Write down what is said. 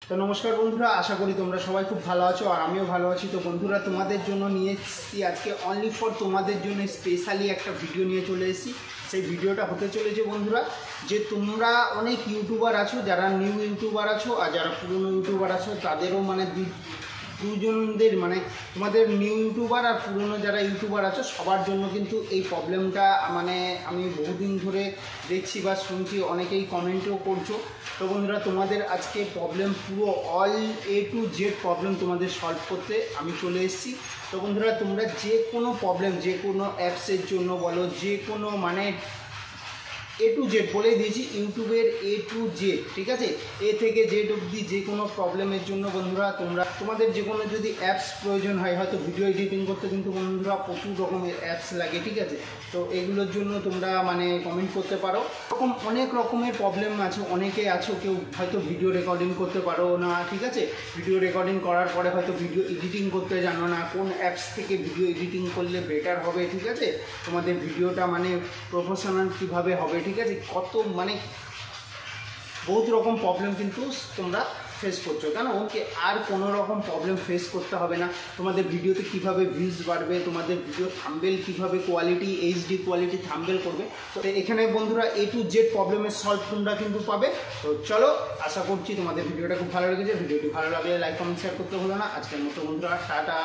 তো নমস্কার বন্ধুরা, আশা করি তোমরা সবাই খুব ভালো আছো আর আমিও ভালো আছি। তো বন্ধুরা, তোমাদের জন্য নিয়ে এসেছি আজকে অনলি ফর তোমাদের জন্য স্পেশালি একটা ভিডিও নিয়ে চলে এসেছি। সেই ভিডিওটা হতে চলেছে বন্ধুরা, যে তোমরা অনেক ইউটিউবার আছো, যারা নিউ ইউটিউবার আছো আর যারা পুরনো ইউটিউবার আছো, তাদেরও মানে দুজনদের মানে তোমাদের নিউ ইউটিউবার আর পুরনো যারা ইউটিউবার আছো সবার জন্য কিন্তু এই প্রবলেমটা মানে আমি বহুদিন ধরে দেখছি বা শুনছি, অনেকেই কমেন্টও করছো। তো বন্ধুরা, তোমাদের আজকে প্রবলেম পুরো all A to Z problem তোমাদের সলভ করতে আমি চলে এসেছি। তো বন্ধুরা, তোমরা যে কোনো প্রবলেম, যে কোনো অ্যাপসের জন্য বলো, যে কোনো মানে এ টু জেড বলে দিয়েছি, ইউটিউবের এ টু জেড, ঠিক আছে, এ থেকে জেড অবধি যে কোনো প্রবলেমের জন্য বন্ধুরা তোমাদের যে কোনো যদি অ্যাপস প্রয়োজন হয়, হয়তো ভিডিও এডিটিং করতে কিন্তু বন্ধুরা প্রচুর রকমের অ্যাপস লাগে, ঠিক আছে। তো এগুলোর জন্য তোমরা মানে কমেন্ট করতে পারো। এরকম অনেক রকমের প্রবলেম আছে, অনেকে আছো, কেউ হয়তো ভিডিও রেকর্ডিং করতে পারো না, ঠিক আছে, ভিডিও রেকর্ডিং করার পরে হয়তো ভিডিও এডিটিং করতে জানো না, কোন অ্যাপস থেকে ভিডিও এডিটিং করলে বেটার হবে, ঠিক আছে, তোমাদের ভিডিওটা মানে প্রফেশনাল কীভাবে হবে, ঠিক আছে, কত মানে বহুত রকম প্রবলেম কিন্তু তোমরা ফেস করছো। কেন ওকে আর কোনো রকম প্রবলেম ফেস করতে হবে না। তোমাদের ভিডিওতে কিভাবে ভিউজ বাড়বে, তোমাদের ভিডিও থাম্বনেল কিভাবে কোয়ালিটি এইচডি কোয়ালিটি থাম্বনেল করবে, তো এখানে বন্ধুরা এ টু জেড প্রবলেমের সলভ তোমরা কিন্তু পাবে। তো চলো, আশা করছি তোমাদের ভিডিওটা খুব ভালো লেগেছে। ভিডিওটি ভালো লাগলে লাইক কমেন্ট শেয়ার করতে ভুলো না। আজকের মতো বন্ধুরা, টাটা।